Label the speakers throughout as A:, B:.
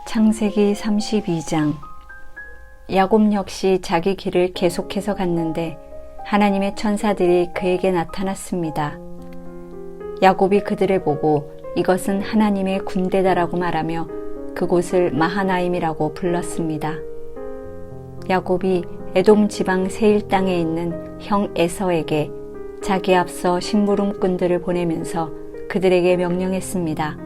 A: 창세기 32장. 야곱 역시 자기 길을 계속해서 갔는데 하나님의 천사들이 그에게 나타났습니다. 야곱이 그들을 보고 이것은 하나님의 군대다라고 말하며 그곳을 마하나임이라고 불렀습니다. 야곱이 에돔 지방 세일 땅에 있는 형 에서에게 자기 앞서 심부름꾼들을 보내면서 그들에게 명령했습니다.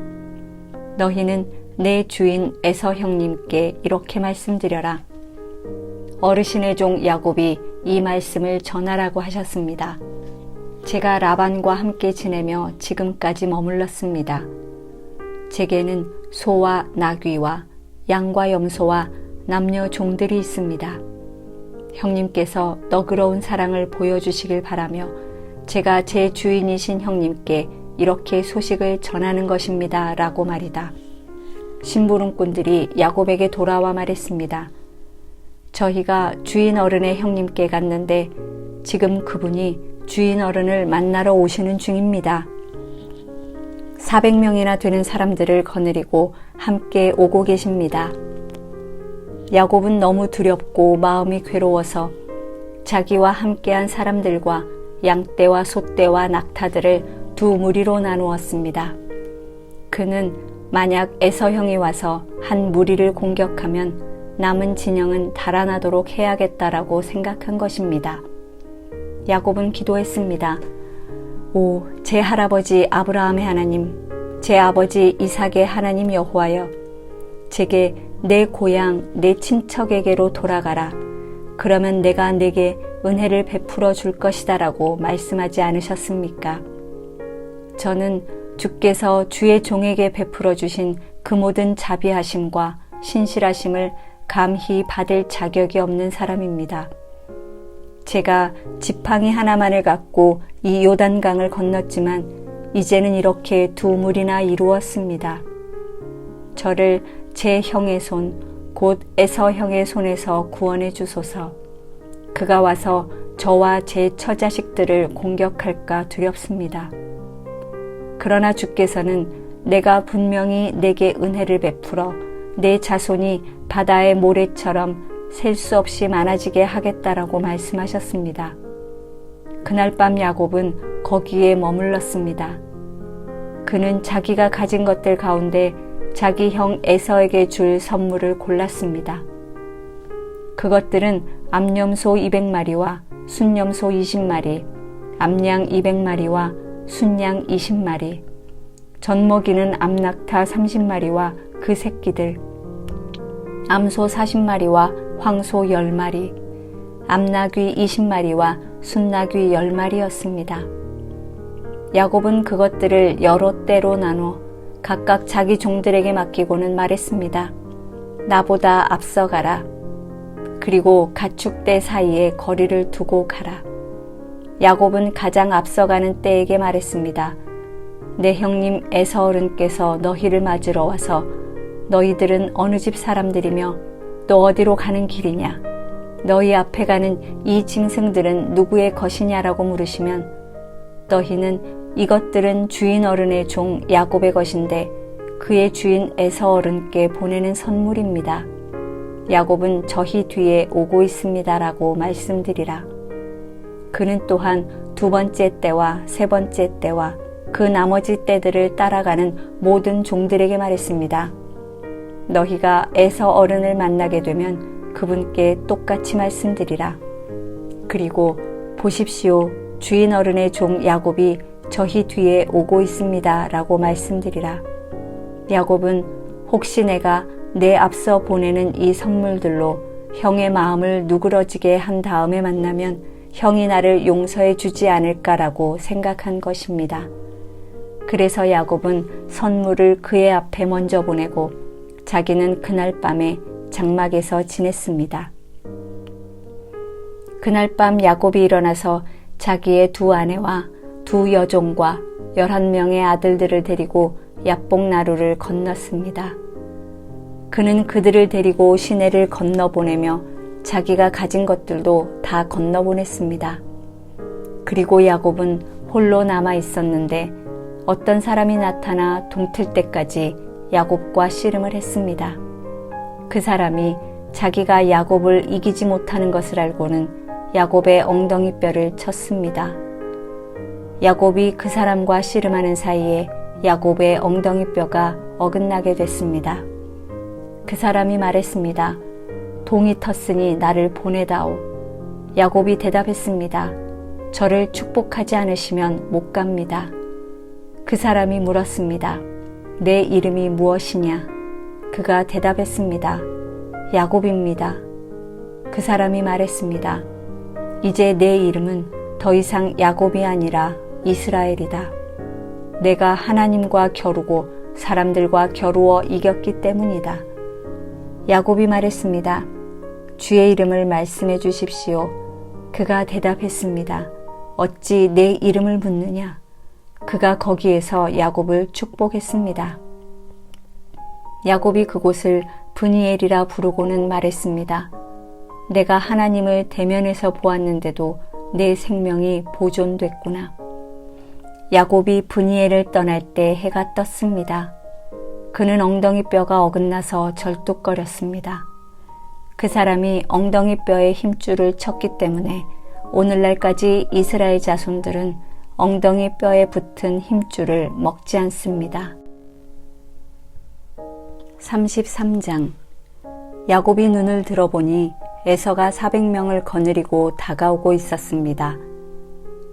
A: 너희는 내 주인 에서 형님께 이렇게 말씀드려라. 어르신의 종 야곱이 이 말씀을 전하라고 하셨습니다. 제가 라반과 함께 지내며 지금까지 머물렀습니다. 제게는 소와 나귀와 양과 염소와 남녀 종들이 있습니다. 형님께서 너그러운 사랑을 보여주시길 바라며 제가 제 주인이신 형님께 이렇게 소식을 전하는 것입니다. 라고 말이다. 심부름꾼들이 야곱에게 돌아와 말했습니다. 저희가 주인 어른의 형님께 갔는데 지금 그분이 주인 어른을 만나러 오시는 중입니다. 400명이나 되는 사람들을 거느리고 함께 오고 계십니다. 야곱은 너무 두렵고 마음이 괴로워서 자기와 함께한 사람들과 양떼와 소떼와 낙타들을 두 무리로 나누었습니다. 그는 만약 에서 형이 와서 한 무리를 공격하면 남은 진영은 달아나도록 해야겠다라고 생각한 것입니다. 야곱은 기도했습니다. 오, 제 할아버지 아브라함의 하나님, 제 아버지 이삭의 하나님 여호와여, 제게 내 고향, 내 친척에게로 돌아가라. 그러면 내가 내게 은혜를 베풀어 줄 것이다 라고 말씀하지 않으셨습니까? 저는 주께서 주의 종에게 베풀어 주신 그 모든 자비하심과 신실하심을 감히 받을 자격이 없는 사람입니다. 제가 지팡이 하나만을 갖고 이 요단강을 건넜지만 이제는 이렇게 두 무리나 이루었습니다. 저를 제 형의 손, 곧 에서 형의 손에서 구원해 주소서. 그가 와서 저와 제 처자식들을 공격할까 두렵습니다. 그러나 주께서는 내가 분명히 내게 은혜를 베풀어 내 자손이 바다의 모래처럼 셀 수 없이 많아지게 하겠다라고 말씀하셨습니다. 그날 밤 야곱은 거기에 머물렀습니다. 그는 자기가 가진 것들 가운데 자기 형 에서에게 줄 선물을 골랐습니다. 그것들은 암염소 200마리와 순염소 20마리, 암양 200마리와 순양 20마리, 젖먹이는 암낙타 30마리와 그 새끼들, 암소 40마리와 황소 10마리, 암나귀 20마리와 순나귀 10마리였습니다. 야곱은 그것들을 여러 때로 나눠 각각 자기 종들에게 맡기고는 말했습니다. 나보다 앞서 가라. 그리고 가축대 사이에 거리를 두고 가라. 야곱은 가장 앞서가는 떼에게 말했습니다. 내 형님 에서 어른께서 너희를 맞으러 와서 너희들은 어느 집 사람들이며 또 어디로 가는 길이냐? 너희 앞에 가는 이 짐승들은 누구의 것이냐라고 물으시면 너희는 이것들은 주인 어른의 종 야곱의 것인데 그의 주인 에서 어른께 보내는 선물입니다. 야곱은 저희 뒤에 오고 있습니다라고 말씀드리라. 그는 또한 두 번째 때와 세 번째 때와 그 나머지 때들을 따라가는 모든 종들에게 말했습니다. 너희가 에서 어른을 만나게 되면 그분께 똑같이 말씀드리라. 그리고 보십시오. 주인 어른의 종 야곱이 저희 뒤에 오고 있습니다. 라고 말씀드리라. 야곱은 혹시 내가 내 앞서 보내는 이 선물들로 형의 마음을 누그러지게 한 다음에 만나면 형이 나를 용서해 주지 않을까라고 생각한 것입니다. 그래서 야곱은 선물을 그의 앞에 먼저 보내고 자기는 그날 밤에 장막에서 지냈습니다. 그날 밤 야곱이 일어나서 자기의 두 아내와 두 여종과 11명의 아들들을 데리고 야복나루를 건넜습니다. 그는 그들을 데리고 시내를 건너보내며 자기가 가진 것들도 다 건너보냈습니다. 그리고 야곱은 홀로 남아 있었는데 어떤 사람이 나타나 동틀 때까지 야곱과 씨름을 했습니다. 그 사람이 자기가 야곱을 이기지 못하는 것을 알고는 야곱의 엉덩이뼈를 쳤습니다. 야곱이 그 사람과 씨름하는 사이에 야곱의 엉덩이뼈가 어긋나게 됐습니다. 그 사람이 말했습니다. 동이 텄으니 나를 보내다오. 야곱이 대답했습니다. 저를 축복하지 않으시면 못 갑니다. 그 사람이 물었습니다. 내 이름이 무엇이냐? 그가 대답했습니다. 야곱입니다. 그 사람이 말했습니다. 이제 내 이름은 더 이상 야곱이 아니라 이스라엘이다. 내가 하나님과 겨루고 사람들과 겨루어 이겼기 때문이다. 야곱이 말했습니다. 주의 이름을 말씀해 주십시오. 그가 대답했습니다. 어찌 내 이름을 묻느냐? 그가 거기에서 야곱을 축복했습니다. 야곱이 그곳을 브니엘이라 부르고는 말했습니다. 내가 하나님을 대면에서 보았는데도 내 생명이 보존됐구나. 야곱이 브니엘을 떠날 때 해가 떴습니다. 그는 엉덩이뼈가 어긋나서 절뚝거렸습니다. 그 사람이 엉덩이뼈에 힘줄을 쳤기 때문에 오늘날까지 이스라엘 자손들은 엉덩이뼈에 붙은 힘줄을 먹지 않습니다. 33장. 야곱이 눈을 들어보니 에서가 400명을 거느리고 다가오고 있었습니다.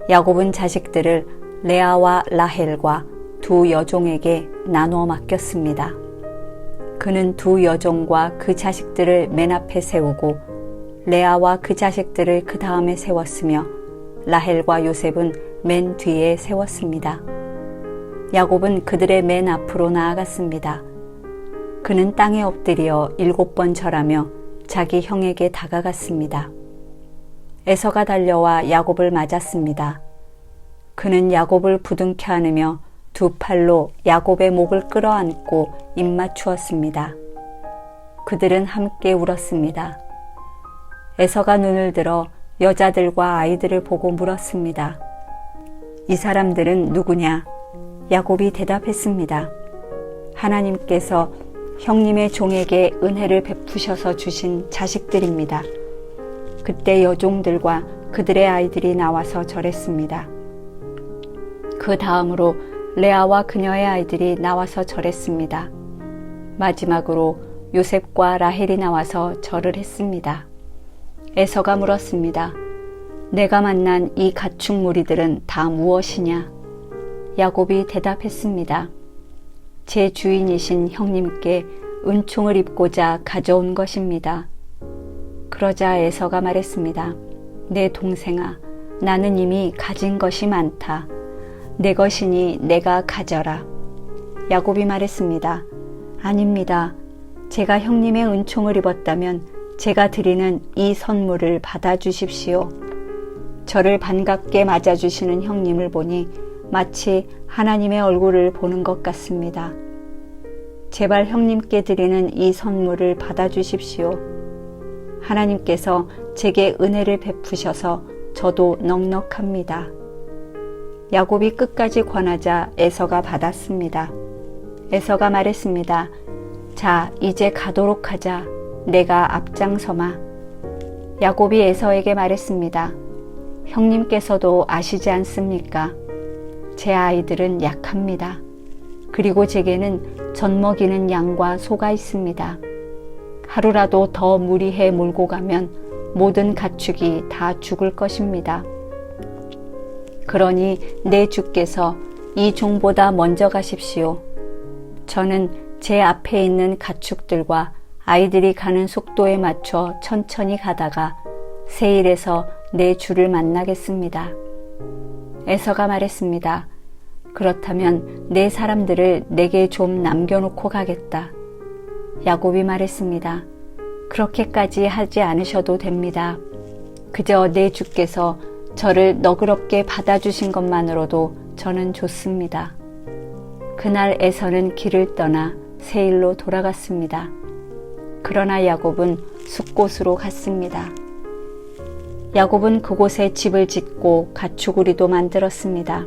A: 야곱은 자식들을 레아와 라헬과 두 여종에게 나누어 맡겼습니다. 그는 두 여종과 그 자식들을 맨 앞에 세우고 레아와 그 자식들을 그 다음에 세웠으며 라헬과 요셉은 맨 뒤에 세웠습니다. 야곱은 그들의 맨 앞으로 나아갔습니다. 그는 땅에 엎드려 7번 절하며 자기 형에게 다가갔습니다. 에서가 달려와 야곱을 맞았습니다. 그는 야곱을 부둥켜 안으며 두 팔로 야곱의 목을 끌어안고 입맞추었습니다. 그들은 함께 울었습니다. 에서가 눈을 들어 여자들과 아이들을 보고 물었습니다. 이 사람들은 누구냐? 야곱이 대답했습니다. 하나님께서 형님의 종에게 은혜를 베푸셔서 주신 자식들입니다. 그때 여종들과 그들의 아이들이 나와서 절했습니다. 그 다음으로 레아와 그녀의 아이들이 나와서 절했습니다. 마지막으로 요셉과 라헬이 나와서 절을 했습니다. 에서가 물었습니다. 내가 만난 이 가축 무리들은 다 무엇이냐? 야곱이 대답했습니다. 제 주인이신 형님께 은총을 입고자 가져온 것입니다. 그러자 에서가 말했습니다. 내 동생아, 나는 이미 가진 것이 많다. 내 것이니 내가 가져라. 야곱이 말했습니다. 아닙니다. 제가 형님의 은총을 입었다면 제가 드리는 이 선물을 받아주십시오. 저를 반갑게 맞아주시는 형님을 보니 마치 하나님의 얼굴을 보는 것 같습니다. 제발 형님께 드리는 이 선물을 받아주십시오. 하나님께서 제게 은혜를 베푸셔서 저도 넉넉합니다. 야곱이 끝까지 권하자 에서가 받았습니다. 에서가 말했습니다. 자, 이제 가도록 하자. 내가 앞장서마. 야곱이 에서에게 말했습니다. 형님께서도 아시지 않습니까? 제 아이들은 약합니다. 그리고 제게는 젖먹이는 양과 소가 있습니다. 하루라도 더 무리해 몰고 가면 모든 가축이 다 죽을 것입니다. 그러니 내 주께서 이 종보다 먼저 가십시오. 저는 제 앞에 있는 가축들과 아이들이 가는 속도에 맞춰 천천히 가다가 세일에서 내 주를 만나겠습니다. 에서가 말했습니다. 그렇다면 내 사람들을 내게 좀 남겨놓고 가겠다. 야곱이 말했습니다. 그렇게까지 하지 않으셔도 됩니다. 그저 내 주께서 저를 너그럽게 받아주신 것만으로도 저는 좋습니다. 그날 에서는 길을 떠나 세일로 돌아갔습니다. 그러나 야곱은 숫곳으로 갔습니다. 야곱은 그곳에 집을 짓고 가축우리도 만들었습니다.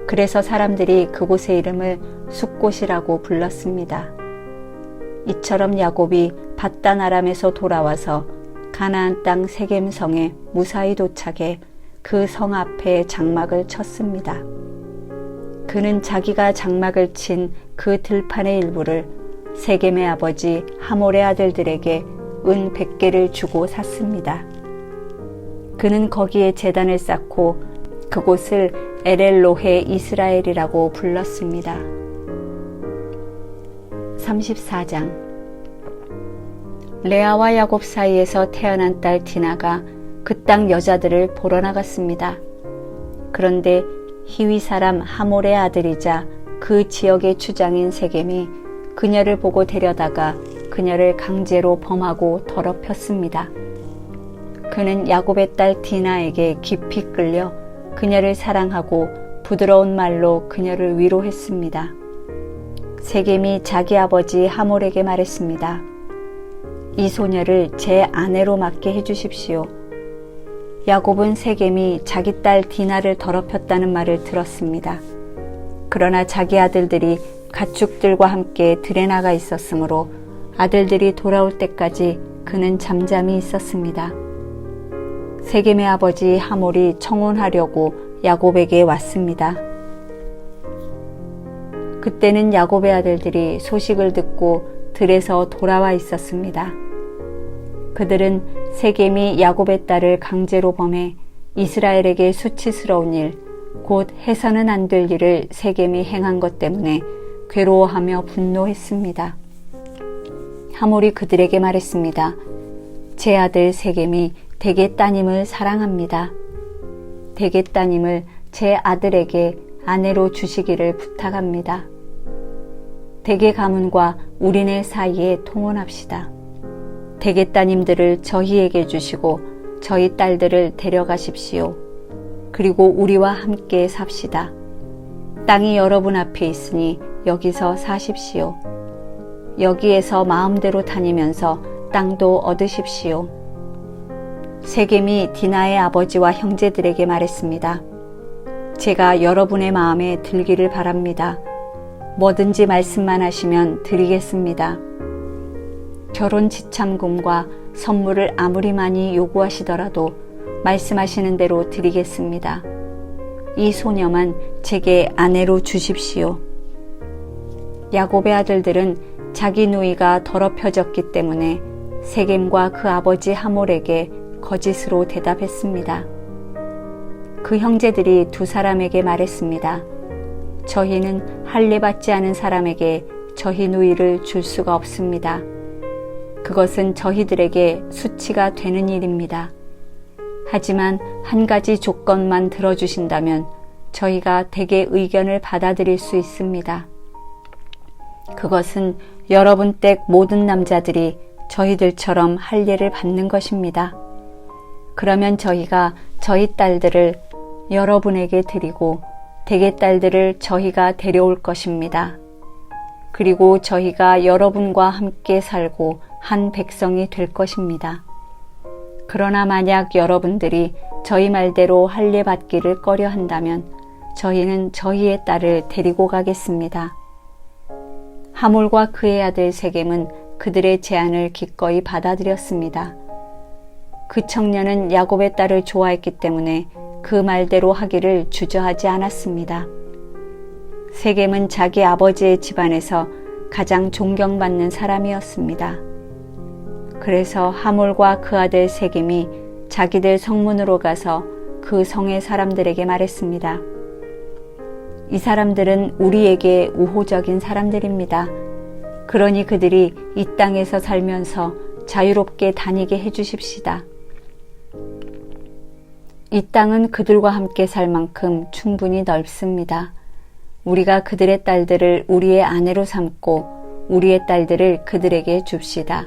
A: 그래서 사람들이 그곳의 이름을 숫곳이라고 불렀습니다. 이처럼 야곱이 밧단 아람에서 돌아와서 가나안 땅 세겜성에 무사히 도착해 그 성 앞에 장막을 쳤습니다. 그는 자기가 장막을 친 그 들판의 일부를 세겜의 아버지 하몰의 아들들에게 은 100개를 주고 샀습니다. 그는 거기에 제단을 쌓고 그곳을 에렐로헤 이스라엘이라고 불렀습니다. 34장. 레아와 야곱 사이에서 태어난 딸 디나가 그 땅 여자들을 보러 나갔습니다. 그런데 히위 사람 하몰의 아들이자 그 지역의 주장인 세겜이 그녀를 보고 데려다가 그녀를 강제로 범하고 더럽혔습니다. 그는 야곱의 딸 디나에게 깊이 끌려 그녀를 사랑하고 부드러운 말로 그녀를 위로했습니다. 세겜이 자기 아버지 하몰에게 말했습니다. 이 소녀를 제 아내로 맡게 해주십시오. 야곱은 세겜이 자기 딸 디나를 더럽혔다는 말을 들었습니다. 그러나 자기 아들들이 가축들과 함께 들에 나가 있었으므로 아들들이 돌아올 때까지 그는 잠잠히 있었습니다. 세겜의 아버지 하몰이 청혼하려고 야곱에게 왔습니다. 그때는 야곱의 아들들이 소식을 듣고 들에서 돌아와 있었습니다. 그들은 세겜이 야곱의 딸을 강제로 범해 이스라엘에게 수치스러운 일, 곧 해서는 안 될 일을 세겜이 행한 것 때문에 괴로워하며 분노했습니다. 하몰이 그들에게 말했습니다. 제 아들 세겜이 대개 따님을 사랑합니다. 대개 따님을 제 아들에게 아내로 주시기를 부탁합니다. 대개 가문과 우리네 사이에 통혼합시다. 대개 따님들을 저희에게 주시고 저희 딸들을 데려가십시오. 그리고 우리와 함께 삽시다. 땅이 여러분 앞에 있으니 여기서 사십시오. 여기에서 마음대로 다니면서 땅도 얻으십시오. 세겜이 디나의 아버지와 형제들에게 말했습니다. 제가 여러분의 마음에 들기를 바랍니다. 뭐든지 말씀만 하시면 드리겠습니다. 결혼 지참금과 선물을 아무리 많이 요구하시더라도 말씀하시는 대로 드리겠습니다. 이 소녀만 제게 아내로 주십시오. 야곱의 아들들은 자기 누이가 더럽혀졌기 때문에 세겜과 그 아버지 하몰에게 거짓으로 대답했습니다. 그 형제들이 두 사람에게 말했습니다. 저희는 할례받지 않은 사람에게 저희 누이를 줄 수가 없습니다. 그것은 저희들에게 수치가 되는 일입니다. 하지만 한 가지 조건만 들어주신다면 저희가 대개 의견을 받아들일 수 있습니다. 그것은 여러분 댁 모든 남자들이 저희들처럼 할례를 받는 것입니다. 그러면 저희가 저희 딸들을 여러분에게 드리고 대개 딸들을 저희가 데려올 것입니다. 그리고 저희가 여러분과 함께 살고 한 백성이 될 것입니다. 그러나 만약 여러분들이 저희 말대로 할례 받기를 꺼려 한다면 저희는 저희의 딸을 데리고 가겠습니다. 하몰과 그의 아들 세겜은 그들의 제안을 기꺼이 받아들였습니다. 그 청년은 야곱의 딸을 좋아했기 때문에 그 말대로 하기를 주저하지 않았습니다. 세겜은 자기 아버지의 집안에서 가장 존경받는 사람이었습니다. 그래서 하몰과 그 아들 세겜이 자기들 성문으로 가서 그 성의 사람들에게 말했습니다. 이 사람들은 우리에게 우호적인 사람들입니다. 그러니 그들이 이 땅에서 살면서 자유롭게 다니게 해주십시다. 이 땅은 그들과 함께 살 만큼 충분히 넓습니다. 우리가 그들의 딸들을 우리의 아내로 삼고 우리의 딸들을 그들에게 줍시다.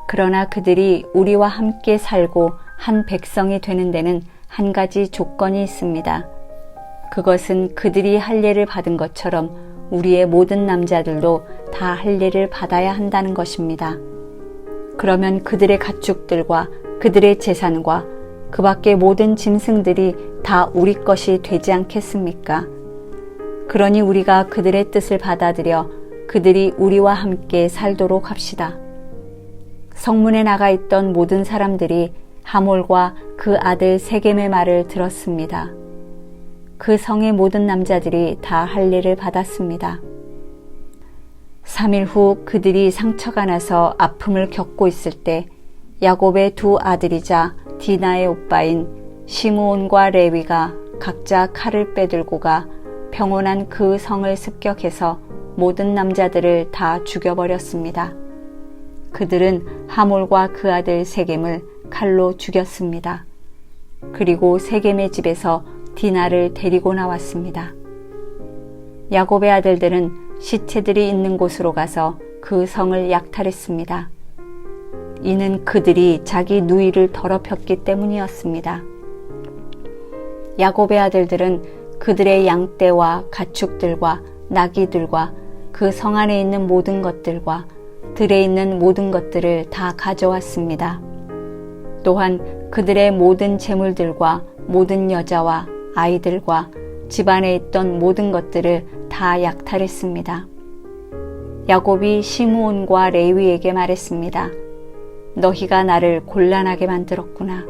A: 그러나 그들이 우리와 함께 살고 한 백성이 되는 데는 한 가지 조건이 있습니다. 그것은 그들이 할례를 받은 것처럼 우리의 모든 남자들도 다 할례를 받아야 한다는 것입니다. 그러면 그들의 가축들과 그들의 재산과 그 밖의 모든 짐승들이 다 우리 것이 되지 않겠습니까? 그러니 우리가 그들의 뜻을 받아들여 그들이 우리와 함께 살도록 합시다. 성문에 나가 있던 모든 사람들이 하몰과 그 아들 세겜의 말을 들었습니다. 그 성의 모든 남자들이 다 할례를 받았습니다. 3일 후 그들이 상처가 나서 아픔을 겪고 있을 때 야곱의 두 아들이자 디나의 오빠인 시므온과 레위가 각자 칼을 빼들고 가 평온한 그 성을 습격해서 모든 남자들을 다 죽여버렸습니다. 그들은 하몰과 그 아들 세겜을 칼로 죽였습니다. 그리고 세겜의 집에서 디나를 데리고 나왔습니다. 야곱의 아들들은 시체들이 있는 곳으로 가서 그 성을 약탈했습니다. 이는 그들이 자기 누이를 더럽혔기 때문이었습니다. 야곱의 아들들은 그들의 양떼와 가축들과 나귀들과 그 성 안에 있는 모든 것들과 들에 있는 모든 것들을 다 가져왔습니다. 또한 그들의 모든 재물들과 모든 여자와 아이들과 집안에 있던 모든 것들을 다 약탈했습니다. 야곱이 시므온과 레위에게 말했습니다. 너희가 나를 곤란하게 만들었구나.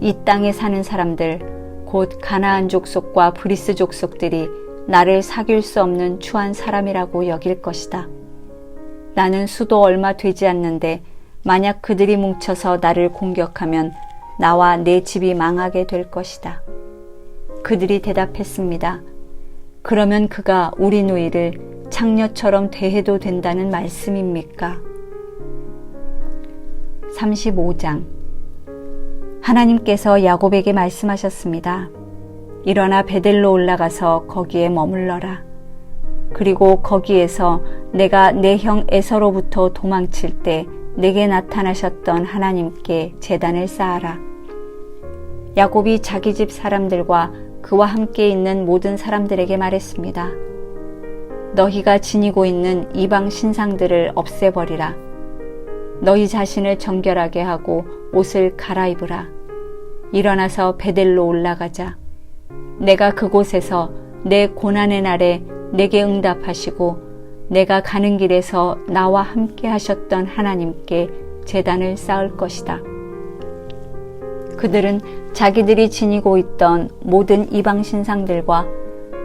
A: 이 땅에 사는 사람들, 곧 가나안 족속과 브리스 족속들이 나를 사귈 수 없는 추한 사람이라고 여길 것이다. 나는 수도 얼마 되지 않는데 만약 그들이 뭉쳐서 나를 공격하면 나와 내 집이 망하게 될 것이다. 그들이 대답했습니다. 그러면 그가 우리 누이를 창녀처럼 대해도 된다는 말씀입니까? 35장. 하나님께서 야곱에게 말씀하셨습니다. 일어나 베델로 올라가서 거기에 머물러라. 그리고 거기에서 내가 내 형 에서로부터 도망칠 때 내게 나타나셨던 하나님께 제단을 쌓아라. 야곱이 자기 집 사람들과 그와 함께 있는 모든 사람들에게 말했습니다. 너희가 지니고 있는 이방 신상들을 없애버리라. 너희 자신을 정결하게 하고 옷을 갈아입으라. 일어나서 베델로 올라가자. 내가 그곳에서 내 고난의 날에 내게 응답하시고 내가 가는 길에서 나와 함께 하셨던 하나님께 제단을 쌓을 것이다. 그들은 자기들이 지니고 있던 모든 이방 신상들과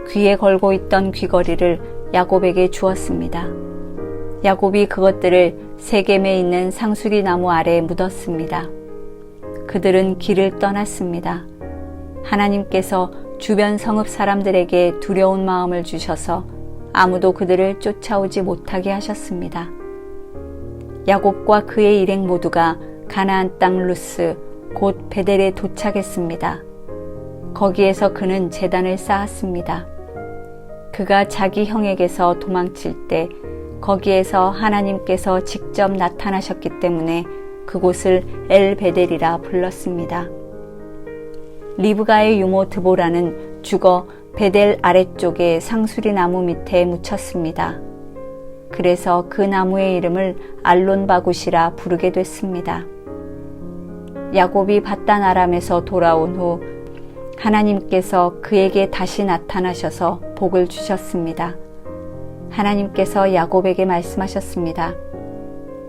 A: 귀에 걸고 있던 귀걸이를 야곱에게 주었습니다. 야곱이 그것들을 세겜에 있는 상수리 나무 아래에 묻었습니다. 그들은 길을 떠났습니다. 하나님께서 주변 성읍 사람들에게 두려운 마음을 주셔서 아무도 그들을 쫓아오지 못하게 하셨습니다. 야곱과 그의 일행 모두가 가나안 땅 루스 곧 베델에 도착했습니다. 거기에서 그는 제단을 쌓았습니다. 그가 자기 형에게서 도망칠 때 거기에서 하나님께서 직접 나타나셨기 때문에 그곳을 엘베델이라 불렀습니다. 리브가의 유모 드보라는 죽어 베델 아래쪽에 상수리 나무 밑에 묻혔습니다. 그래서 그 나무의 이름을 알론바굿이라 부르게 됐습니다. 야곱이 밧단 아람에서 돌아온 후 하나님께서 그에게 다시 나타나셔서 복을 주셨습니다. 하나님께서 야곱에게 말씀하셨습니다.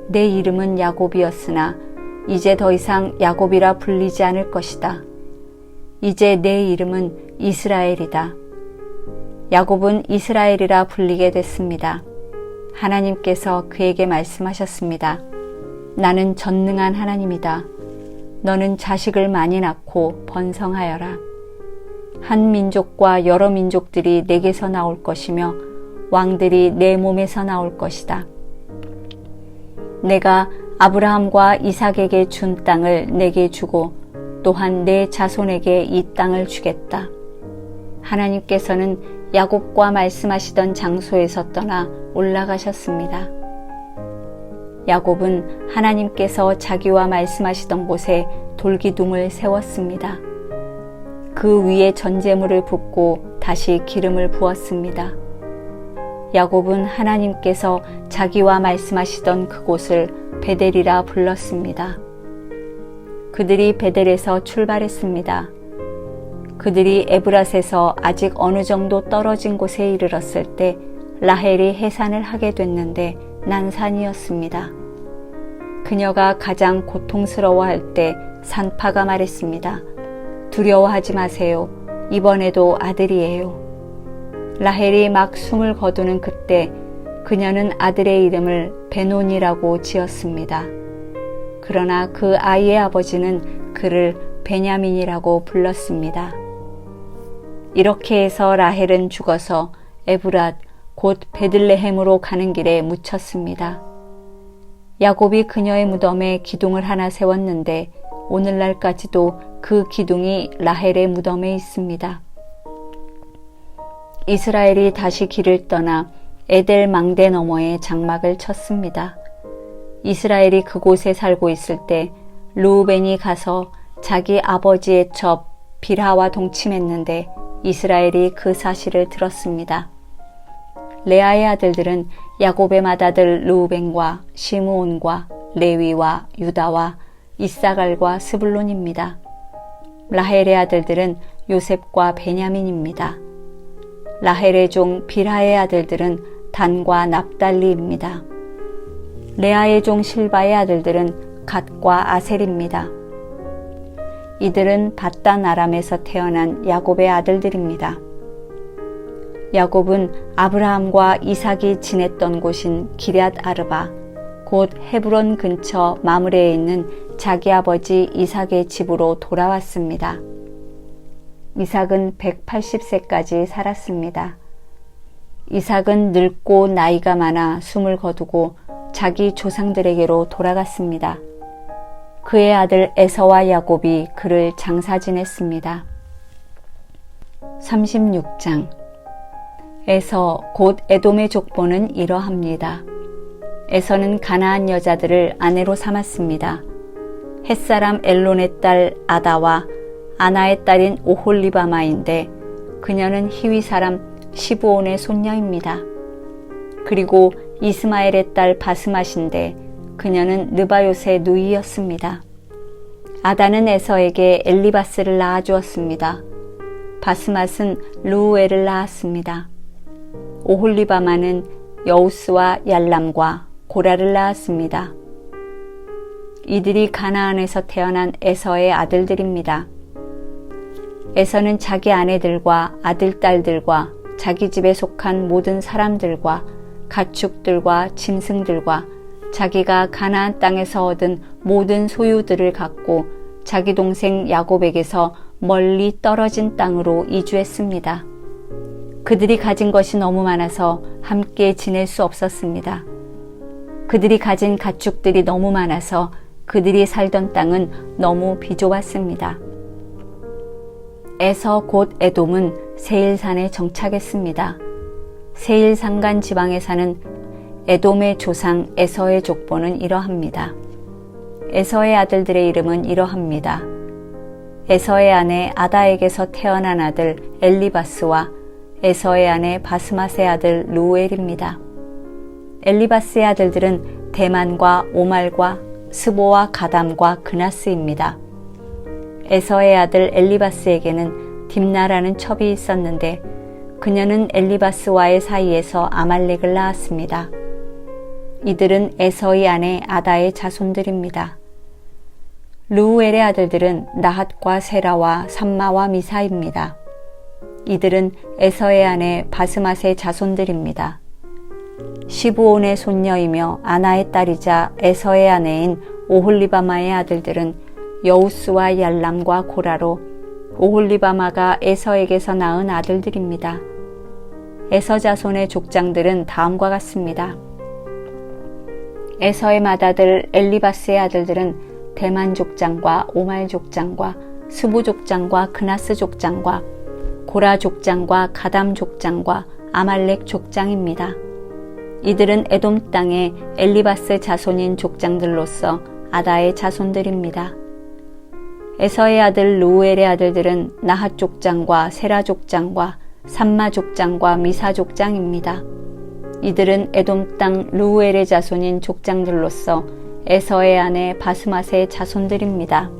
A: 내 이름은 야곱이었으나 이제 더 이상 야곱이라 불리지 않을 것이다. 이제 내 이름은 이스라엘이다. 야곱은 이스라엘이라 불리게 됐습니다. 하나님께서 그에게 말씀하셨습니다. 나는 전능한 하나님이다. 너는 자식을 많이 낳고 번성하여라. 한 민족과 여러 민족들이 내게서 나올 것이며 왕들이 내 몸에서 나올 것이다. 내가 아브라함과 이삭에게 준 땅을 내게 주고 또한 내 자손에게 이 땅을 주겠다. 하나님께서는 야곱과 말씀하시던 장소에서 떠나 올라가셨습니다. 야곱은 하나님께서 자기와 말씀하시던 곳에 돌기둥을 세웠습니다. 그 위에 전제물을 붓고 다시 기름을 부었습니다. 야곱은 하나님께서 자기와 말씀하시던 그곳을 베델이라 불렀습니다. 그들이 베델에서 출발했습니다. 그들이 에브랏에서 아직 어느 정도 떨어진 곳에 이르렀을 때 라헬이 해산을 하게 됐는데 난산이었습니다. 그녀가 가장 고통스러워할 때 산파가 말했습니다. 두려워하지 마세요. 이번에도 아들이에요. 라헬이 막 숨을 거두는 그때 그녀는 아들의 이름을 베논이라고 지었습니다. 그러나 그 아이의 아버지는 그를 베냐민이라고 불렀습니다. 이렇게 해서 라헬은 죽어서 에브랏 곧 베들레헴으로 가는 길에 묻혔습니다. 야곱이 그녀의 무덤에 기둥을 하나 세웠는데 오늘날까지도 그 기둥이 라헬의 무덤에 있습니다. 이스라엘이 다시 길을 떠나 에델 망대 너머에 장막을 쳤습니다. 이스라엘이 그곳에 살고 있을 때 르우벤이 가서 자기 아버지의 첩 빌하와 동침했는데 이스라엘이 그 사실을 들었습니다. 레아의 아들들은 야곱의 맏아들 르우벤과 시므온과 레위와 유다와 이사갈과 스불론입니다. 라헬의 아들들은 요셉과 베냐민입니다. 라헬의 종 빌하의 아들들은 단과 납달리입니다. 레아의 종 실바의 아들들은 갓과 아셀입니다. 이들은 밧단 아람에서 태어난 야곱의 아들들입니다. 야곱은 아브라함과 이삭이 지냈던 곳인 기럇 아르바, 곧 헤브론 근처 마므레에 있는 자기 아버지 이삭의 집으로 돌아왔습니다. 이삭은 180세까지 살았습니다. 이삭은 늙고 나이가 많아 숨을 거두고 자기 조상들에게로 돌아갔습니다. 그의 아들 에서와 야곱이 그를 장사 지냈습니다. 36장 에서 곧 에돔의 족보는 이러합니다. 에서는 가나안 여자들을 아내로 삼았습니다. 햇사람 엘론의 딸 아다와 아나의 딸인 오홀리바마인데 그녀는 히위 사람 시브온의 손녀입니다. 그리고 이스마엘의 딸 바스맛인데 그녀는 느바요스의 누이였습니다. 아다는 에서에게 엘리바스를 낳아주었습니다. 바스맛은 르우엘을 낳았습니다. 오홀리바마는 여우스와 얄람과 고라를 낳았습니다. 이들이 가나안에서 태어난 에서의 아들들입니다. 에서는 자기 아내들과 아들, 딸들과 자기 집에 속한 모든 사람들과 가축들과 짐승들과 자기가 가나안 땅에서 얻은 모든 소유들을 갖고 자기 동생 야곱에게서 멀리 떨어진 땅으로 이주했습니다. 그들이 가진 것이 너무 많아서 함께 지낼 수 없었습니다. 그들이 가진 가축들이 너무 많아서 그들이 살던 땅은 너무 비좁았습니다. 에서 곧 에돔은 세일산에 정착했습니다. 세일 산간 지방에 사는 에돔의 조상 에서의 족보는 이러합니다. 에서의 아들들의 이름은 이러합니다. 에서의 아내 아다에게서 태어난 아들 엘리바스와 에서의 아내 바스맛의 아들 르우엘입니다. 엘리바스의 아들들은 대만과 오말과 스보와 가담과 그나스입니다. 에서의 아들 엘리바스에게는 딥나라는 첩이 있었는데 그녀는 엘리바스와의 사이에서 아말렉을 낳았습니다. 이들은 에서의 아내 아다의 자손들입니다. 르우엘의 아들들은 나핫과 세라와 삼마와 미사입니다. 이들은 에서의 아내 바스맛의 자손들입니다. 시브온의 손녀이며 아나의 딸이자 에서의 아내인 오홀리바마의 아들들은 여우스와 얄람과 고라로 오홀리바마가 에서에게서 낳은 아들들입니다. 에서 자손의 족장들은 다음과 같습니다. 에서의 맏아들 엘리바스의 아들들은 대만 족장과 오말 족장과 스부 족장과 그나스 족장과 고라 족장과 가담 족장과 아말렉 족장입니다. 이들은 에돔 땅의 엘리바스 자손인 족장들로서 아다의 자손들입니다. 에서의 아들 르우엘의 아들들은 나핫 족장과 세라 족장과 삼마 족장과 미사 족장입니다. 이들은 에돔 땅 르우엘의 자손인 족장들로서 에서의 아내 바스맛의 자손들입니다.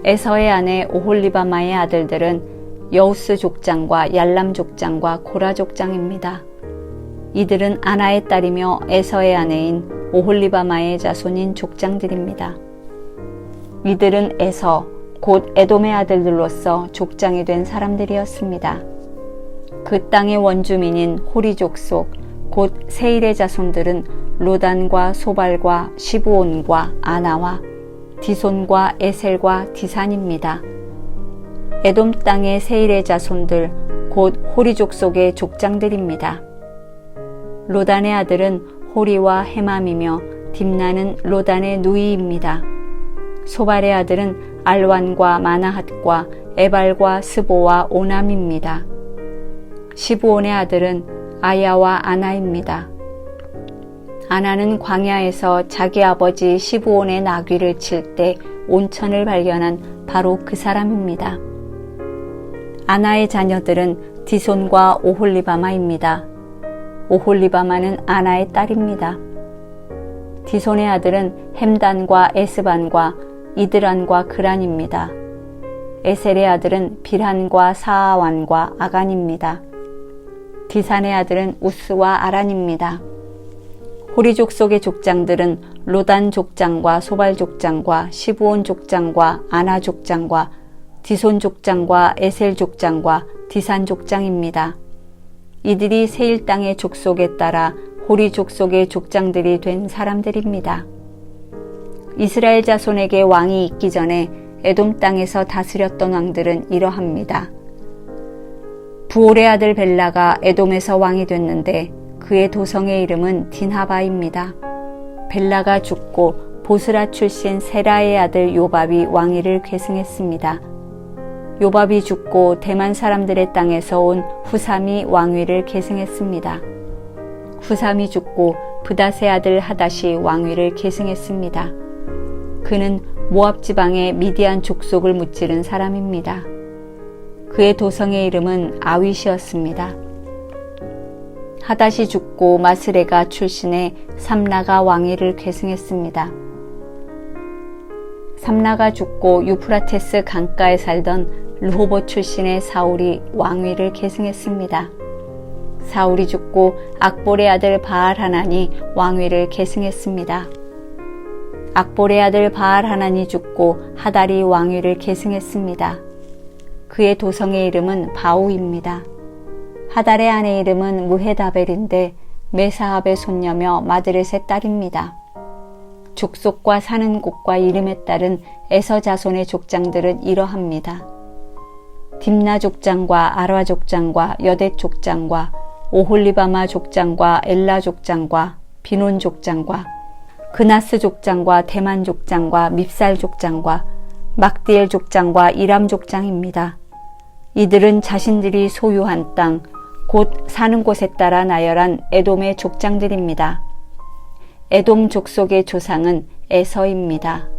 A: 에서의 아내 오홀리바마의 아들들은 여우스 족장과 얄람 족장과 고라 족장입니다. 이들은 아나의 딸이며 에서의 아내인 오홀리바마의 자손인 족장들입니다. 이들은 에서, 곧 에돔의 아들들로서 족장이 된 사람들이었습니다. 그 땅의 원주민인 호리 족속, 곧 세일의 자손들은 로단과 소발과 시브온과 아나와 디손과 에셀과 디산입니다. 에돔 땅의 세일의 자손들, 곧 호리 족속의 족장들입니다. 로단의 아들은 호리와 헤맘이며 딥나는 로단의 누이입니다. 소발의 아들은 알완과 마나핫과 에발과 스보와 오남입니다. 시브온의 아들은 아야와 아나입니다. 아나는 광야에서 자기 아버지 시브온의 나귀를 칠 때 온천을 발견한 바로 그 사람입니다. 아나의 자녀들은 디손과 오홀리바마입니다. 오홀리바마는 아나의 딸입니다. 디손의 아들은 햄단과 에스반과 이드란과 그란입니다. 에셀의 아들은 빌한과 사아완과 아간입니다. 디산의 아들은 우스와 아란입니다. 호리 족속의 족장들은 로단 족장과 소발 족장과 시브온 족장과 아나 족장과 디손 족장과 에셀 족장과 디산 족장입니다. 이들이 세일 땅의 족속에 따라 호리 족속의 족장들이 된 사람들입니다. 이스라엘 자손에게 왕이 있기 전에 에돔 땅에서 다스렸던 왕들은 이러합니다. 부올의 아들 벨라가 에돔에서 왕이 됐는데 그의 도성의 이름은 딘하바입니다. 벨라가 죽고 보스라 출신 세라의 아들 요밥이 왕위를 계승했습니다. 요밥이 죽고 대만 사람들의 땅에서 온 후삼이 왕위를 계승했습니다. 후삼이 죽고 브닷의 아들 하닷이 왕위를 계승했습니다. 그는 모압 지방의 미디안 족속을 무찌른 사람입니다. 그의 도성의 이름은 아윗이었습니다. 하닷이 죽고 마스레가 출신의 삼라가 왕위를 계승했습니다. 삼라가 죽고 유프라테스 강가에 살던 르호보 출신의 사울이 왕위를 계승했습니다. 사울이 죽고 악볼의 아들 바알 하난이 왕위를 계승했습니다. 악볼의 아들 바알 하난이 죽고 하달이 왕위를 계승했습니다. 그의 도성의 이름은 바우입니다. 하달의 아내 이름은 무헤다벨인데 메사합의 손녀며 마드렛의 딸입니다. 족속과 사는 곳과 이름에 따른 에서 자손의 족장들은 이러합니다. 딥나 족장과 아라 족장과 여댓 족장과 오홀리바마 족장과 엘라 족장과 비논 족장과 그나스 족장과 대만 족장과 밉살 족장과 막디엘 족장과 이람 족장입니다. 이들은 자신들이 소유한 땅, 곧 사는 곳에 따라 나열한 에돔의 족장들입니다. 에돔 족속의 조상은 에서입니다.